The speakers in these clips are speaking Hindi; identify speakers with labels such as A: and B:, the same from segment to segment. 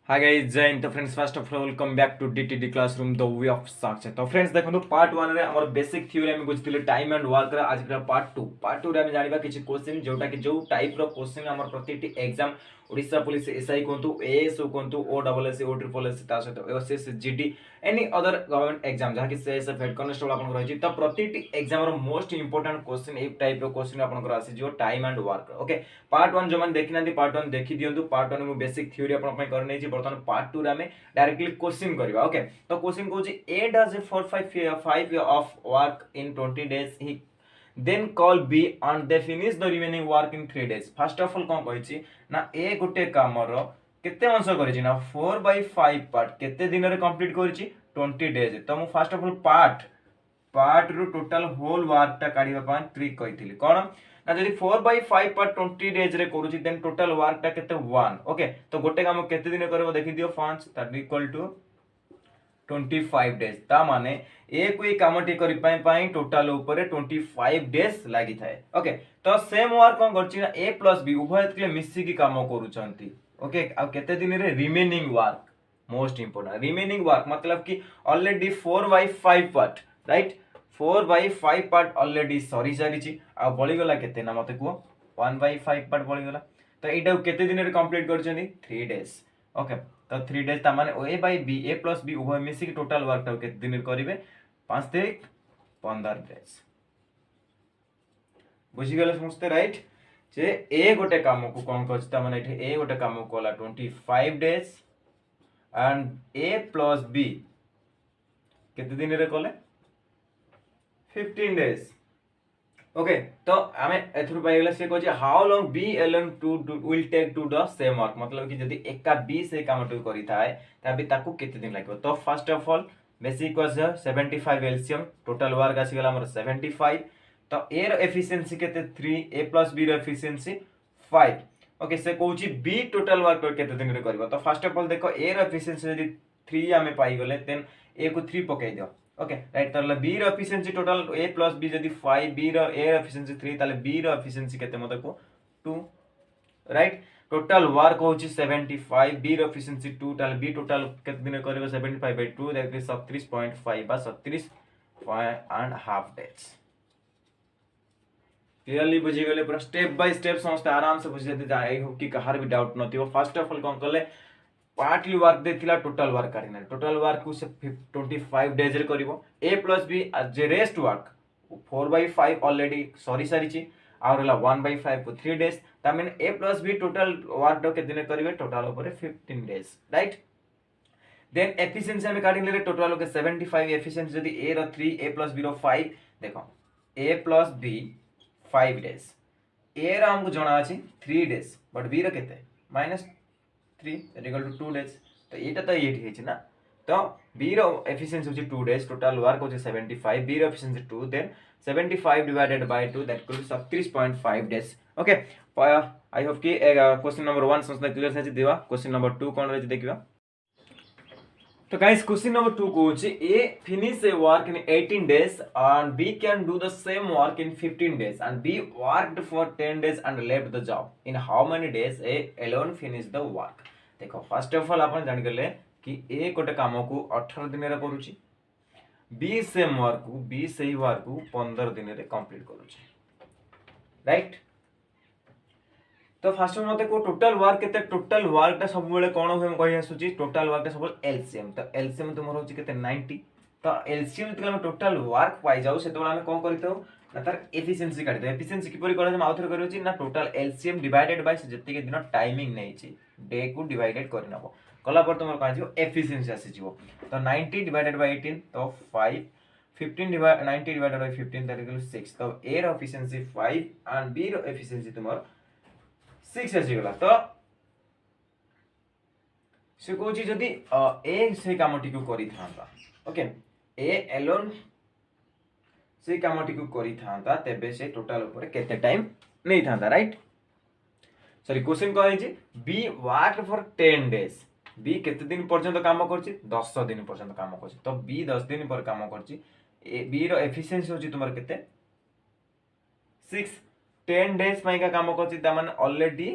A: Hi guys Jai Hind. तो friends first of all welcome back to DTD classroom the way of success. तो फ्रेंड्स देखो पार्ट 1 रे हमर बेसिक थ्योरी हम बुझिथिले टाइम एंड वर्क रे। आज पार्ट 2 रे हम जानिबा किछि क्वेश्चन जोटा कि जो टाइप रो क्वेश्चन हमर प्रतिटी एग्जाम ओडिसा पुलिस एसआई कोंतु एएस कोंतु O double S O triple S ता सहित SS GD any other government exam जहा कि सीएसएफ हेड कांस्टेबल आपन रहिछि। तो प्रतिटी एग्जाम रो मोस्ट इंपोर्टेंट क्वेश्चन ए टाइप रो क्वेश्चन आपन आसी जो time and work. Okay part 1 जो मन देखिना पार्ट 1 देखि दियंतु। पार्ट 1 में बेसिक थ्योरी आपन पय करनै छि। वर्तमान पार्ट 2 रे हम डायरेक्टली क्वेश्चन करबा। ओके तो क्वेश्चन कहूँ A does a 4-5 of work in 20 days ही then call B and they finish the remaining work in 3 days। First of all कौन कहिछि ना ए गोटे कामर केते अंश करिछि ना 4/5 पार्ट केते दिन रे कंप्लीट करिछि 20 days। तो मु फर्स्ट ऑफ ऑल पार्ट रो टोटल होल वर्क ता काढिबा पय ट्रिक कहिथिली कोन ना जदि 4/5 पार्ट 20 days रे करूछि देन टोटल वर्क ता केते 1। ओके तो गोटे काम केते दिन करबो देखि दियो 5 दैट इक्वल टू 25 days। ता माने ए कोई कामटी करि पाई टोटल ऊपर 25 days लागि थाए। ओके तो सेम वर्क कोन करछि ना ए प्लस बी उभय के मिसी की काम करूछंती। ओके आ केते दिन रे remaining work most important remaining work मतलब कि already 4/5 part right 4/5 part already सरी सारिछि आ बळी गला केते ना मते को 1/5 पार्ट बळी गला। तो एटा केते दिन रे कंप्लीट करछंती 3 days। ओके तो 3 days ता माने ए बाय बी ए प्लस बी उभय मिसी की टोटल वर्क ता केते दिन करिवे 5 तारिख 15 days। बुझी गेले समझते राइट जे ए गोटे काम को कोन करछि ता माने ए गोटे काम को कोला 25 days and A plus B केते दिन रे कोले 15 days। ओके तो आमे एथुर पाई गेला से कहछि how long B alone to will take to the same work मतलब कि जदी एका बी से काम टू करि थाए तबे ताकू केते दिन लागबो। तो first of all basic was 75 LCM total work आसी गेला हमर 75। तो ए रो एफिशिएंसी केते 3 ए प्लस बी रो एफिशिएंसी 5। ओके से कहछि बी टोटल वर्क केते दिन रे करबो। तो फर्स्ट ऑफ ऑल देखो ए रो एफिशिएंसी जदी 3 आमे पाई गेले देन ए को 3 पकाई दियो। ओके राइट ताले बी रो efficiency total A plus B जदी 5 बी रो ए रो एफिशिएंसी 3 ताले बी रो एफिशिएंसी केते मते को 2 राइट टोटल वर्क होची 75 बी रो एफिशिएंसी 2 ताले बी टोटल केते दिन करबो 75/2 दैट इज 37.5 बा 37.5 days। क्लियरली बुझी गले पूरा स्टेप बाय स्टेप समस्त आराम से बुझी जते आई होप कि कहार भी डाउट नथिबो। फर्स्ट ऑफ ऑल कोन करले पार्टली वर्क देथिला टोटल वर्क काढिना टोटल वर्क को से 25 days रे करिवो ए प्लस बी जे रेस्ट वर्क 4/5 ऑलरेडी सॉरी सारिची और 1/5 को 3 days ता माने A plus B total work के दिन करिवे टोटल ऊपर 15 days राइट। देन एफिशिएंसी हम काढिले टोटल के 75 एफिशिएंसी जदी ए रो 3 ए प्लस बी रो 5 देखो ए प्लस बी 5 days ए रो हमको जणा अछि 3 days बट बी रो केते -3 equal to 2 days। तो एटा तो 8 हेछि ना। तो बी रो एफिशिएंसी होछि 2 days टोटल वर्क होछि 75 बी रो efficiency 2 then 75 divided by 2 that equal to 37.5 days। Okay I hope कि क्वेश्चन नंबर 1 समझना क्लियर छै देवा। क्वेश्चन नंबर 2 कोन रहै देखिबा। तो गाइस क्वेश्चन नंबर 2 को A finish a work in 18 days and B can do the same work in 15 days and B worked for 10 days and left the job in how many days A alone finished the work। देखो फर्स्ट ऑफ ऑल अपन जान गेले कि ए गोटे काम को 18 दिन रे करूची बी सेम वर्क को बी सही वर्क को 15 दिन रे कंप्लीट करूची राइट। तो फर्स्ट मते को टोटल वर्क केते टोटल वर्क ता सब बेले कोन होम कहि आसुची टोटल वर्क ता सब एलसीएम। तो एलसीएम तुमर होची केते 90। तो एलसीएम तक हम टोटल वर्क पाई जाऊ से तो हम कोन करितो ना तार एफिशिएंसी काढितो। एफिशिएंसी किपरि करै हम आउथर करियोची ना टोटल एलसीएम डिवाइडेड बाय जति के दिन टाइमिंग नै छी डे को डिवाइडेड करि नबो कला पर तुमर का जिवो एफिशिएंसी आसी जिवो। तो 90 डिवाइडेड बाय 18 तो 5 15 divide 90 divided by 15 that equals 6। तो ए रो एफिशिएंसी 5 एंड बी रो एफिशिएंसी तुमर 6 आसी गला। तो से कोची जदी ए से कामटी को करि थांता ओके ए एलोन से कामटी को करि थांता तेबे से टोटल ऊपर केते टाइम नै थांता राइट। सॉरी क्वेश्चन कहै छी B work for 10 days B केते दिन पर्यंत काम करछि 10 दिन पर्यंत काम करछि। तो बी 10 दिन पर काम करछि ए बी रो एफिशिएंसी होछि तुमर केते 6 10 days पई का काम करछि ता माने ऑलरेडी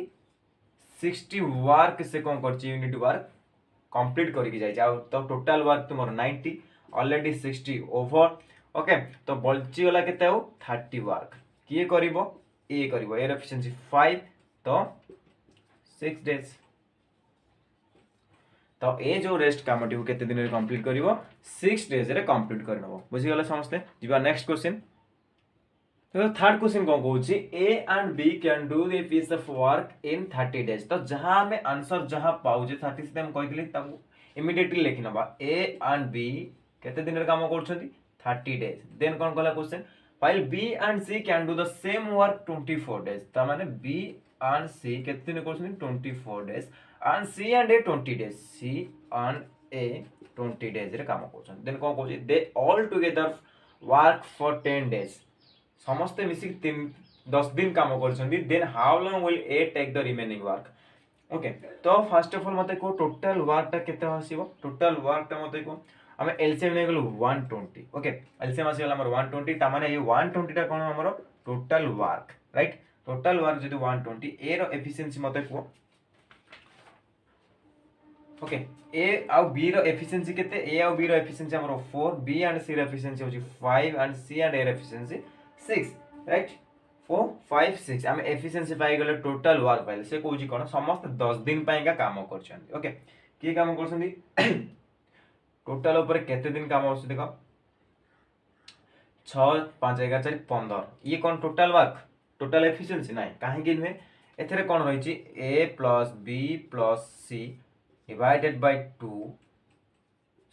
A: 60 वर्क से कोन करछि यूनिट वर्क कंप्लीट करके जाइए आ तो टोटल वर्क तुम 90 ऑलरेडी 60 ओवर ओके तो बल्ची गला केते हो 30 वर्क किए करिवो ए करिवो एर एफिशिएंसी 5 तो 6 डेज तो ए जो रेस्ट कामटी को केते दिन रे कंप्लीट करिवो 6 डेज रे कंप्लीट करनबो बुझी गला समझते जिबा नेक्स्ट क्वेश्चन तो थर्ड क्वेश्चन कौन कहूँ A and B can do the piece of work in 30 days तो जहां हमें आंसर जहां पाउजे 30 से हम कहितली ताकू इमीडिएटली लिखि नबा ए एंड बी केते दिन रे काम करछथि 30 डेज देन कौन कहला question while B and C can do the same work 24 days त माने बी एंड सी केते दिन करछथि 24 days and C and A 20 days C and A 20 days रे काम करछथि देन कौन कहू they all together work for 10 days समस्ते मिसिक 10 दिन काम करछथि then how long will A take the remaining work okay तो फर्स्ट ऑफ ऑल मते को टोटल वर्क टा केते हसिबो टोटल वर्क टा मते को हमें एलसीएम ने गेलो 120 ओके एलसीएम आसी हमर 120 ता माने ये 120 टा कोन हमर total work right total work जदि 120 ए रो एफिशिएंसी मते को ओके ए आउ बी रो एफिशिएंसी केते ए आउ बी रो एफिशिएंसी हमर 4 बी एंड सी रो एफिशिएंसी होची 5 एंड सी एंड ए रो एफिशिएंसी 6 राइट 4 5 6 हम एफिशिएंसी पाई गले टोटल वर्क पाइले से कहूची कोन समस्त 10 दिन पाई का काम करछन ओके की काम करछन टोटल ऊपर केते दिन काम होछ देखो 6 5 11 4 15 ये कोन टोटल वर्क टोटल एफिशिएंसी नाही काहे कि नुहे एथरे कोन रहिची A plus B plus C divided by 2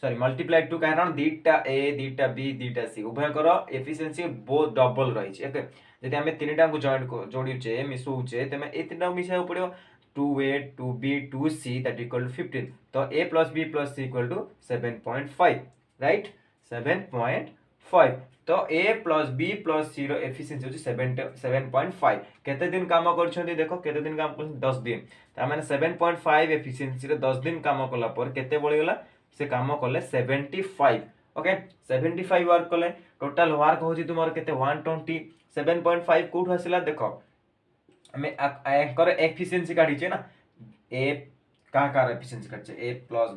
A: sorry multiply 2 कारण दीटा ए दीटा बी दीटा सी उभय कर एफिशिएंसी बहुत डबल रही छै ओके जदि हमें तीनटा को जॉइन को जोडीचे मिसौचे तमे ए तीनटा मिसाय पड़ियो 2a 2b 2c that equal to 15 तो a plus b plus c equal to 7.5 right 7.5 तो a plus b plus c रो एफिशिएंसी होची 7.5 केते दिन काम करछथि देखो केते दिन काम करछथि 10 दिन त माने 7.5 एफिशिएंसी रे 10 दिन काम कला पर केते बळी गेला से काम कले 75 ओके 75 वर्क कले टोटल वर्क होची तुमर केते 120 7.5 कोठ हसिला देखो हमें एकर एफिशिएंसी काढी छे ना ए का एफिशिएंसी काढी छे A plus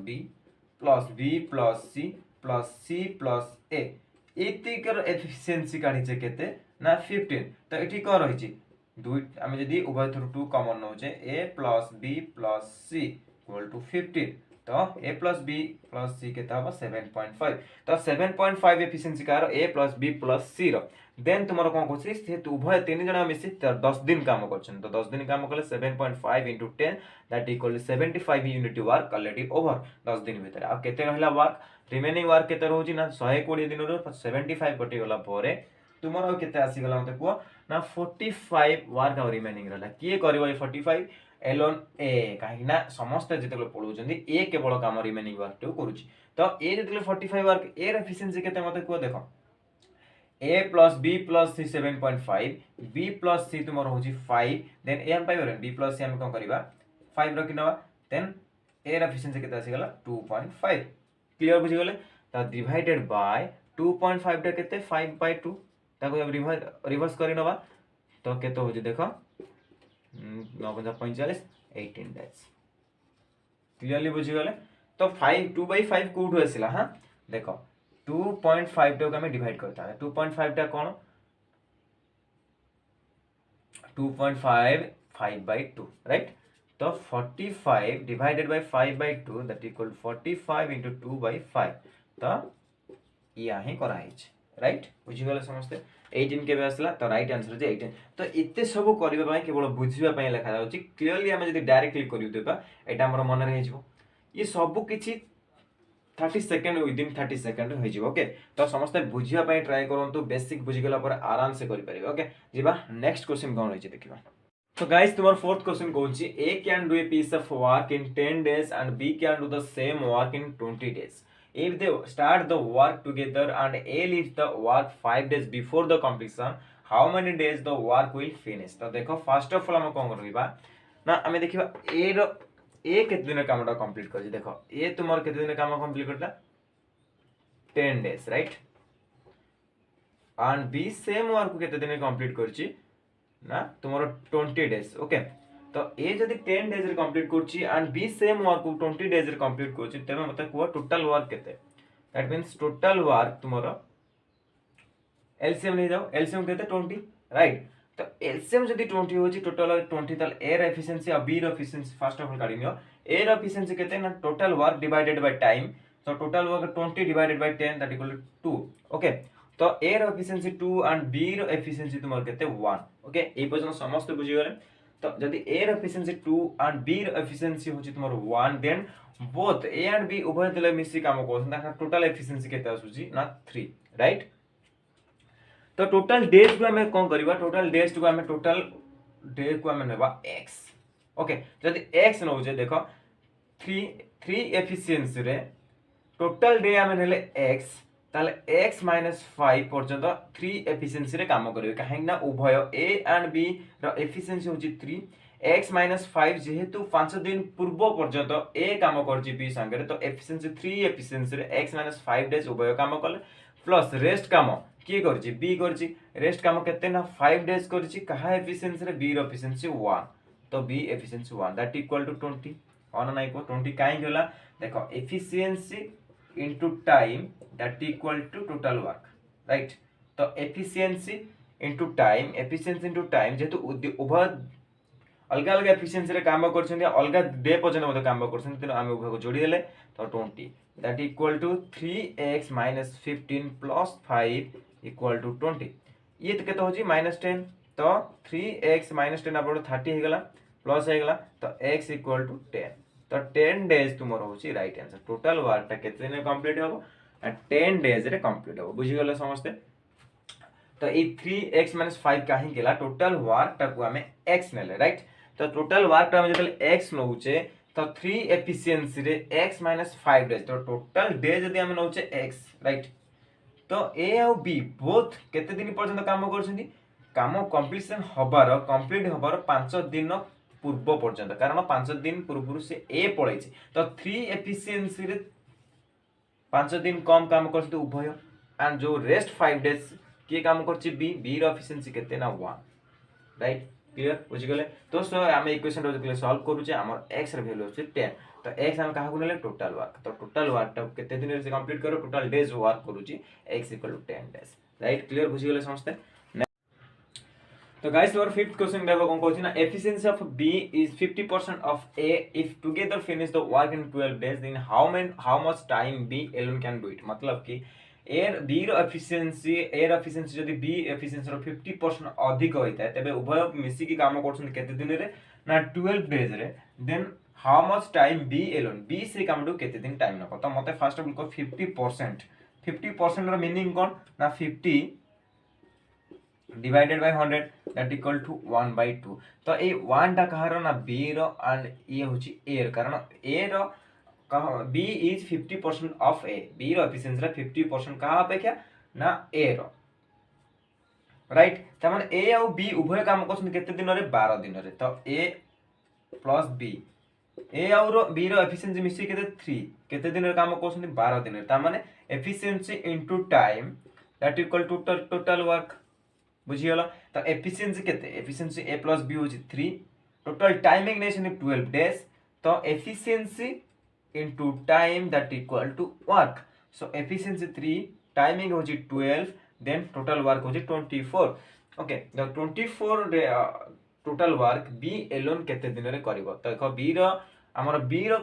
A: B plus C plus A इति कर एफिशिएंसी काढी छे केते ना 15 तो एठी क रही छी दुई हमें यदि उभय थ्रू 2 कॉमन न होचे A plus B plus C equal to 15 तो a plus B plus C के 7.5 तो 7.5 एफिशिएंसी कार a plus B plus C रो देन तुमरो कोन कोछि से उभय तीन जणा मिसी 10 दिन काम करछन तो 10 दिन काम करले 7.5 into 10 that equal 75 unit work already over 10 दिन भीतर आ केते रहला वर्क रिमेनिंग वर्क केते रहउची ना 120 दिन रो 75 कटि गला परे तुमरो केते आसी गला मते को ना 45 वर्क आ रिमेनिंग रहला के करबो 45 एलोन ए कहीं ना समस्त जितले पढुचंदी ए केवल काम रिमेनिंग वर्क टू करूची तो ए जितले 45 वर्क ए एफिशिएंसी केते मते को देखो a plus b plus c 7.5 b plus c तुमर होची 5 देन a हम पाइबो b plus c हम कोन करबा 5 रखिनबा देन a र एफिशिएंसी केते आसी गला 2.5 क्लियर बुझि गेले त डिवाइडेड बाय 2.5 टा केते 5/2 ताको अब रिवर्स करिनबा तो केते होची देखो 9.45 18 डेज क्लियरली बुझी गले तो 5 2/5 कोठु आसिला हां देखो 2.5 टा को हमें डिवाइड करता है 2.5 टा कोन 2.5 5/2 राइट तो 45 divided by 5/2 that equal 45 into 2/5 तो या ही करा हिच राइट बुझी गले समस्त 18 के आसला तो राइट आंसर जे 18 तो इत्ते सब करबा पय केवल बुझिबा पय लेखा जाउची क्लियरली हम जदी डायरेक्टली करिउ देबा एटा हमर मन रे हिजबो ये सब किछि 30 सेकंड विदिन 30 सेकंड हो जिवो ओके तो समस्त बुझिबा पय ट्राई करंतु बेसिक बुझि गेला पर आराम से करि परिबे ओके जिबा नेक्स्ट क्वेश्चन कोन होइछि देखिबा तो गाइस तुम्हारा फोर्थ क्वेश्चन कोछि A can do a piece of work in 10 days and b can do the same work in 20 days if they start the work together and a leaves the work 5 days before the completion how many days the work will finish तो देखो फर्स्ट ऑफ ऑल हम कोन करबा ना हमें देखिबा ए रो ए केते दिन कामटा कंप्लीट करछि देखो ए तुमर केते दिन काम कंप्लीट करता 10 days right and b same work केते दिन कंप्लीट करछि ना तुमरो 20 days ओके तो ए जदि 10 डेज रे कंप्लीट करछि एंड बी सेम वर्क को 20 डेज रे कंप्लीट करछि तबे मते को टोटल वर्क केते दैट मींस टोटल वर्क तुमरो एलसीएम ले जाओ एलसीएम केते 20 राइट तो एलसीएम जदि 20 होछि टोटल वर्क 20 तल ए र एफिशिएंसी और बी र एफिशिएंसी फर्स्ट ऑफ ऑल काढी नियो ए र एफिशिएंसी केते ना total work divided by time so total work 20 divided by 10 that equal to 2 okay तो a रो एफिशिएंसी 2 एंड b रो एफिशिएंसी तुमर केते 1 ओके ए पर्यंत समस्त बुझी गले तो जदि a रो एफिशिएंसी 2 एंड b रो एफिशिएंसी होची तुमर 1 then both a and b उभय तले मिसी काम कोसन ता टोटल एफिशिएंसी केते आसुची ना 3 राइट तो टोटल डेज को हमें कोन करबा टोटल डेज को हमें टोटल डे को हमें नेबा x ओके जदि x न होजे देखो 3 एफिशिएंसी रे टोटल डे आमे नेले x ताले x - 5 पर्यंत 3 एफिशिएंसी रे काम करिवे काहे ना उभय a एंड b रो एफिशिएंसी होची 3 x - 5 जेहेतु 5 दिन पूर्व पर्यंत a काम करची b संगे तो एफिशिएंसी 3 एफिशिएंसी रे x - 5 डेज उभय काम करले प्लस रेस्ट काम की करची b करची रेस्ट काम केते ना 5 डेज करची कहा एफिशिएंसी रे b रो एफिशिएंसी 1 तो b efficiency 1 that equal to 20 on नाइ को 20 काहे होला देखो efficiency into time that equal to total work right तो efficiency into time जेतु उभय अलग अलग एफिशिएंसी रे काम करछन अलग डे पर्यंत मते काम करछन त हम उभय को जोड़ी देले तो 20 that equal to 3x - 15 plus 5 equal to 20 ये तो केते होची -10 तो 3x - 10 अपन 30 हे गेला प्लस हे गेला तो x equal to 10 तो 10 डेज तुमर होची राइट आंसर टोटल वर्क ता केते दिन कंप्लीट होबो 10 डेज रे कंप्लीट होबो बुझी गेले समझते तो ए 3x - 5 काहे गेला टोटल वर्क ता को हमें x नेले राइट तो टोटल वर्क ता हम जतले x नउचे तो 3 एफिशिएंसी रे x - 5 डेज तो टोटल डे जदी हम नउचे x राइट तो a और b बोथ केते दिन पर्यंत काम करछथि काम कंप्लीशन हबार कंप्लीट हबार 5 दिन पूर्व पर्यंत कारण 5 दिन पूर्व से ए पळै छै तो 3 एफिशिएंसी रे 5 दिन कम काम करछथि उभय एंड जो रेस्ट 5 डेज के काम करछि बी रो एफिशिएंसी केते ना 1 राइट क्लियर बुझि गेले तो सो हम इक्वेशन रो सॉल्व करू छै हमर x रे वैल्यू छै 10 तो x हम काहा को लेले टोटल वर्क तो टोटल वर्क ता केते दिन रे कंप्लीट करो टोटल डेज वर्क करू छी x 10 डेज राइट क्लियर बुझि गेले समझते तो गाइस our fifth question देखो कौन कहछि ना efficiency of b is 50% of a if together finish the work in 12 days then how much time b alone can do it मतलब कि a b रो एफिशिएंसी जदी b एफिशिएंसी रो 50% अधिक होइता है तबे उभय मिसी की काम करछन केते दिन रे ना 12 डेज रे then how much time b alone b से काम do केते दिन टाइम न तो मते फर्स्ट ऑफ ऑल को 50% रो मीनिंग कोन ना 50 divided by 100 that equal to 1 by 2 तो ए 1 टा कहारो ना b रो एंड ये होची a रो कारण a रो कह b is 50% of a b रो एफिशिएंसी रा 50% कहा अपेक्षा ना a रो राइट त माने a और b उभय काम करछन केते दिन रे 12 दिन रे तो a plus b a और b रो एफिशिएंसी मिसी केते दिन रे काम करछन 12 दिन रे त माने efficiency into time that equal to total work बुझी होला तो एफिशिएंसी केते एफिशिएंसी a plus b होची 3 टोटल टाइमिंग नेशन 12 डेज तो efficiency into time that equal to work so efficiency 3 timing होची 12 देन टोटल वर्क होची 24 ओके द 24 रे टोटल वर्क b एलोन केते दिन रे करबो तो देखो b रो हमर b रो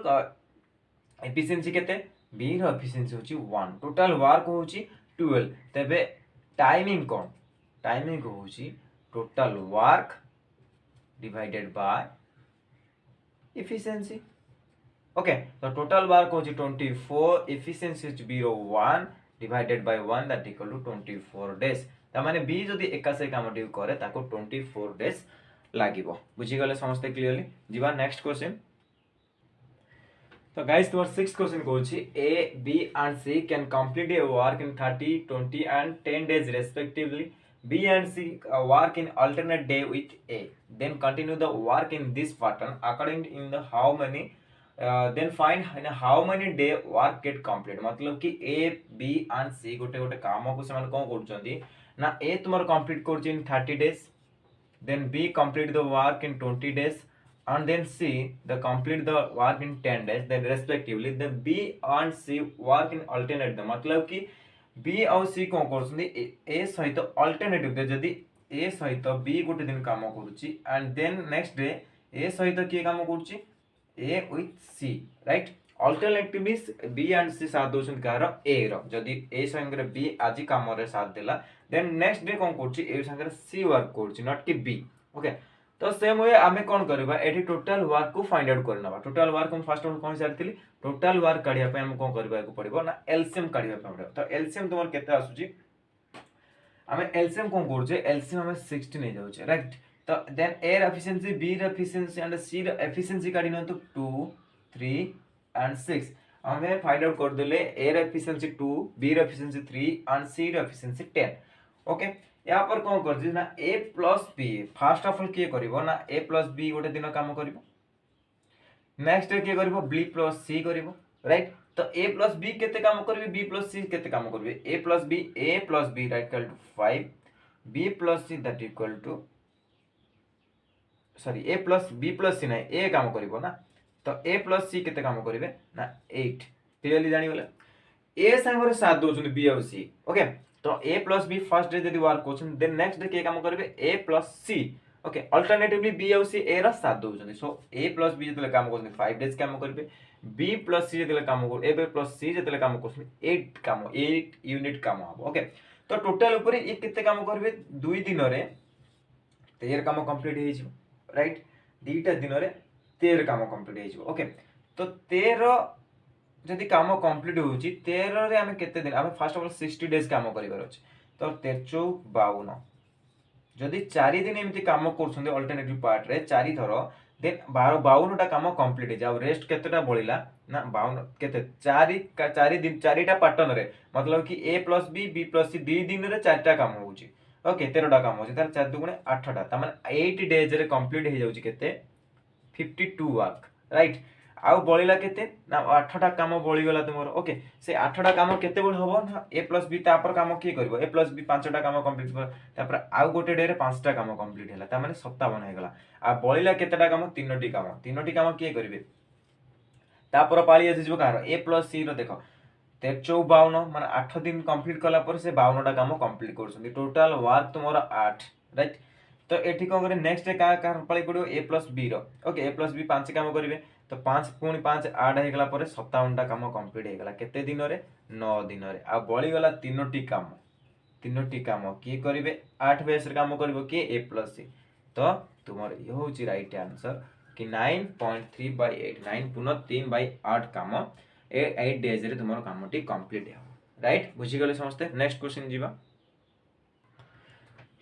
A: एफिशिएंसी केते b रो एफिशिएंसी होची 1 टोटल वर्क होची 12 तबे टाइमिंग कोन टाइमिंग होची total work divided by efficiency okay तो टोटल वर्क होची 24 एफिशिएंसी होची 1 divided by 1 that equal to 24 days त माने b जदी एका से काम ड्यू करे ताको 24 डेज लागिवो बुझी गले समस्त क्लियरली जीवा नेक्स्ट क्वेश्चन तो गाइस तुम्हारा 6th question Kochi a b and c can complete a work in 30 20 and 10 days respectively b and c work in alternate day with a then continue the work in this pattern according in the how many then find in how many day work get complete मतलब कि a b and c गोटे गोटे काम को समान कोन करछंती ना a तुम्हारा कंप्लीट करछ इन 30 days then b complete the work in 20 days and then C the complete the work in 10 days, then respectively the B and C work in alternate day, मतलब कि B ଆଉ C कौन କରୁଛନ୍ତି A सहित alternative day, जदि A सहित B गोटे दिन काम करूची and then next day A सहित किए काम करूची A with C, right? Alternative means B and C साथ दोसन कार A रो, जदि A संगे B आजि काम रे साथ देला then next day कौन करूची A संगे C वर्क करूची, not कि B, okay? तो सेम वे आमे कौन करबा एठी टोटल वर्क को फाइंड आउट करनबा। टोटल वर्क हम फर्स्ट ऑफ कौन सारथिली टोटल वर्क काढिया पे हम कोन करबा को पड़िबो ना एलसीएम काढिया पे पड़िबो। तो एलसीएम तुमर केते आसुची आमे एलसीएम कोन करजे एलसीएम हमें 60 नै जाउचे, राइट? तो देन ए र एफिशिएंसी बी र एफिशिएंसी एंड सी र एफिशिएंसी काढी नंतु 2 3 एंड 6 हमें फाइंड आउट कर देले ए र एफिशिएंसी 2 बी र एफिशिएंसी 3 एंड सी र एफिशिएंसी 10, ओके? यहाँ पर कौन कर ना A plus B fast of all किए करिवो ना ए प्लस बी गोटे दिन काम करिवो, नेक्स्ट किए करिवो बी प्लस सी करिवो, राइट? तो ए प्लस बी केते काम करिवे बी प्लस सी केते काम करिवे A plus B right equal to 5 B plus C that equal to sorry A plus B plus C नहीं ए काम करिवो ना, तो ए प्लस सी केते काम करिवे ना 8, क्लियरली जानि गले ए संगे साथ दोछन बी और सी, ओके? तो ए प्लस बी फर्स्ट डे जदि work question then next day के काम करिवे A plus C, okay? Alternatively B और सी ए रा साथ दोछन, सो ए प्लस बी जतले काम कोछन 5 डेज काम करिवे बी प्लस सी जतले काम कर ए प्लस सी जतले काम कोछन 8 यूनिट काम हो, ओके? तो टोटल ऊपर ए केते काम करिवे 2 दिन रे 13 काम कंप्लीट हे जिवो, राइट? दीटा दिन रे 13 काम कंप्लीट हे जिवो, ओके? तो 13 जदि काम कंप्लीट होउची 13 रे हमें केते दिन हमें फर्स्ट ऑफ ऑल 60 डेज काम करिवार अछि, तो 13 52 जदि 4 दिन एमिति काम करछन्ते अल्टरनेटिव पार्ट रे 4 थरो देन 12 52 टा काम कंप्लीट जाउ रेस्ट केतेटा बळिला ना 52 केते 4 दिन 4टा पैटर्न रे, मतलब कि ए प्लस बी प्लस सी 2 दिन रे 4टा काम होउची, ओके? 13 टा काम होउची तार 4 दुगुणे 8 टा, त माने 8 डेज रे कंप्लीट हे जाउची केते 52 वर्क, राइट? आउ बळिला केते ना 8टा काम बळी गला तुमर, ओके? से 8टा काम केते बळ हबो ना ए प्लस बी तापर काम की करबो ए प्लस बी 5टा काम कंप्लीट कर तापर आउ गोटे डे रे 5टा काम कंप्लीट हैला, ता माने 57 हे गला। आ बळिला केतेटा काम 3टी काम की करिवे तापर पाळी आसी जबो कार ए प्लस सी रो देखो 13 52 माने 8 दिन कंप्लीट कला पर से 52टा काम कंप्लीट करछन, टोटल वर्क तुमर 8, राइट? तो एठी कोन करे नेक्स्ट डे का पाळी पड़ियो ए प्लस बी रो, ओके? ए प्लस बी 5 काम करिवे तो 5 पुणी 5 8 हे गला पर 57टा काम कंप्लीट हे गला केते दिन रे 9 दिन रे। आ बळी गला तीनोटी काम की करिवे 8 बेस रे काम करिवो कि ए प्लस सी, तो तुमर ये होची राइट आंसर कि 9.3/8 9 पुनः 3/8 काम ए 8 डेज रे तुमर कामटी कंप्लीट हे, राइट? बुझी गले समस्ते? नेक्स्ट क्वेश्चन जीवा।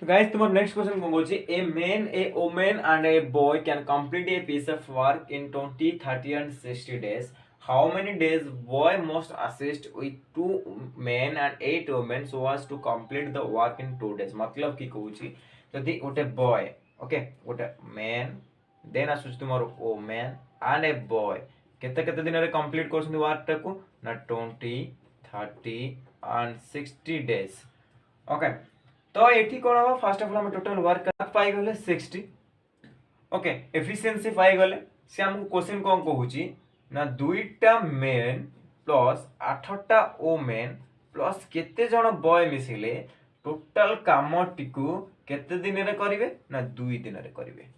A: तो गाइस तुम्हारा नेक्स्ट क्वेश्चन कौन बोलছি a man a woman and a boy can complete a piece of work in 20 30 and 60 days, how many days boy must assist with 2 men and 8 women so as to complete the work in 2 days, मतलब की कहूची जदि गोटे बॉय, ओके? गोटे मैन देन आसुच तुमर वुमेन एंड ए बॉय केते केते दिन रे कंप्लीट करछन वर्क टाकू ना 20 30 and 60 days, ओके? तो एठी कोन हो फर्स्ट ऑफ ऑल हम टोटल वर्क पाई गले 60, ओके? एफिशिएंसी पाई गले से हमको क्वेश्चन कोन कहूची ना 2टा मेन प्लस 8टा वुमेन प्लस केते जण बॉय मिसिले टोटल काम टिकू केते दिन रे करिवे ना 2 दिन रे करिवे,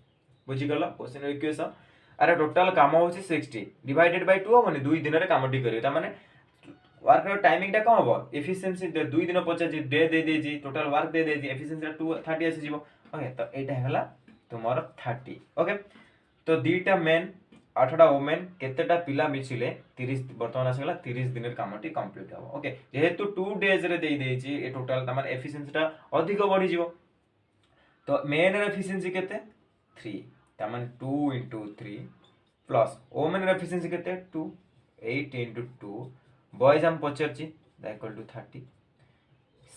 A: बुझी गलो क्वेश्चन इक्वेशन? अरे टोटल काम होची 60 डिवाइडेड बाय 2 होनी 2 दिन रे काम टी करिवे, ता माने वर्क रो टाइमिंग टा कम हो एफिशिएंसी 2 दिन 50 डे दे दे जी टोटल वर्क दे दे जी एफिशिएंसी 30 आसी जीवो, ओके? तो एटा हला तुमर 30, ओके? तो दीटा मेन 8टा वुमेन केतेटा पिला मिसिले 30 वर्तमान आसगला 30 दिन कामटी कंप्लीट हो, ओके? जेहेतु 2 डेज रे दे दे जी ए टोटल त माने एफिशिएंसी टा अधिक बढ़ी जीवो, तो मेन रे एफिशिएंसी केते 3 त माने 2 * 3 प्लस वुमेन रे एफिशिएंसी केते 2 8 * 2 बॉयज हम पचरची दैट इक्वल टू 30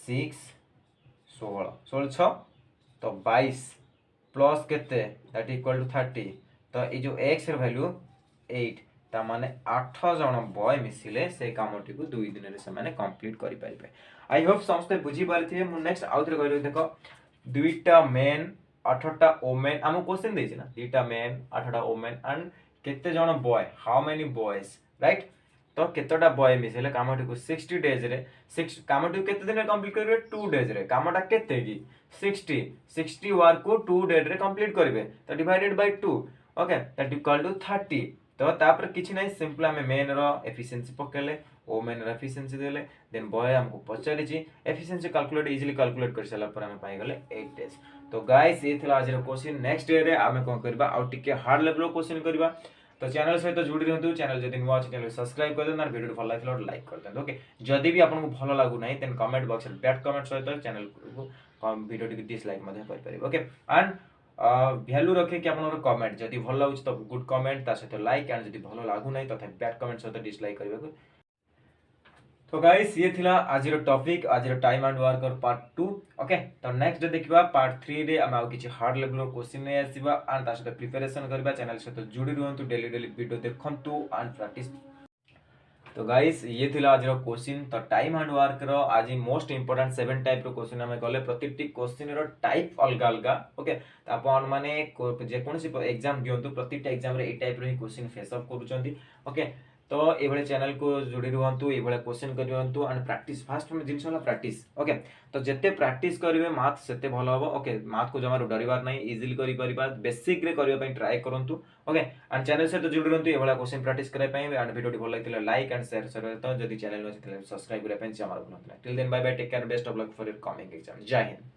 A: 6 16 16 6 तो 22 प्लस केते दैट इक्वल टू 30, तो ये जो x रे वैल्यू 8 ता माने 8 जण बॉय मिसिले से कामटी को 2 दिन रे से माने कंप्लीट करि परिबे। आई होप समस्त बुझी पारथिबे। मु नेक्स्ट आउथरे कहले देखो 2टा मेन 8टा ओमेन आम क्वेश्चन देछि ना 2टा मेन 8टा ओमेन एंड केते जण boy how many boys right तो केतोटा बॉय मिसेले कामटी को 60 डेज रे 6 कामटी को केते दिन रे कंप्लीट करबे 2 डेज रे कामटा केते की 60 वर्क को 2 डेज रे कंप्लीट करबे तो divided by 2 okay that equal to 30 तो तापर किछि नै सिंपल हमें मेन रो एफिशिएंसी पकेले ओमेन रो एफिशिएंसी देले देन बॉय हमको पचारि छी एफिशिएंसी कैलकुलेट इजीली कैलकुलेट कर सला पर हमें पाई गले 8 डेज तो गाइस ये थिला आज रो क्वेश्चन नेक्स्ट डे रे हमें कोन करबा आउ टिके हार्ड लेवल रो क्वेश्चन करबा तो चैनल सहित जोड़ी रहतु चैनल जदि नुआ अछि चैनल सब्सक्राइब कर देना वीडियो भल लागिला लाइक कर देना ओके जदि भी आपन को भल लागु नै देन कमेंट बॉक्स रे बैड कमेंट सहित चैनल को वीडियो टिके डिसलाइक मध्ये कर परिबे ओके एंड वैल्यू रखे कि आपन कमेंट जदि भल लागु तो गुड कमेंट ता सहित लाइक एंड जदि भल लागु नै तथा बैड कमेंट सहित डिसलाइक करबे तो गाइस ये थिला आज रो टॉपिक आज रो टाइम एंड वर्क और पार्ट 2 ओके तो नेक्स्ट डे देखिबा पार्ट 3 रे हम आउ किछि हार्ड लेवल रो क्वेश्चन नै आसीबा एंड ता सहित प्रिपरेशन करबा चैनल सहित जुड़ी रहंतु डेली वीडियो देखंतु एंड प्रैक्टिस तो गाइस ये थिला आज रो क्वेश्चन तो टाइम एंड वर्क रो आज मोस्ट इंपोर्टेंट 7 टाइप रो क्वेश्चन हमें गले प्रतिटी क्वेश्चन रो टाइप अलग अलग ओके तो आपण माने जे कोनसी एग्जाम दियंतु प्रतिटा एग्जाम रे ए टाइप रो ही क्वेश्चन फेस अप करूचंती ओके तो ये चैनल को जोड़ी रुहतु ये क्वेश्चन करूँ and practice fast genus practice okay तो जिते प्रैक्टिस करेंगे मैथ से भल हम ओके मैथ को जमा डरबार नहीं इजिली कर बेसिक रे करने ट्राए करूँ ओके एंड चैनल सहित जोड़ी रुहतु ये क्वेश्चन प्रैक्टिस करने एंड वीडियो भल लगे लाइक एंड शेयर सहित जदि चैनल सब्सक्राइब करने till then bye bye take care best of luck for your coming exam Jai Hind.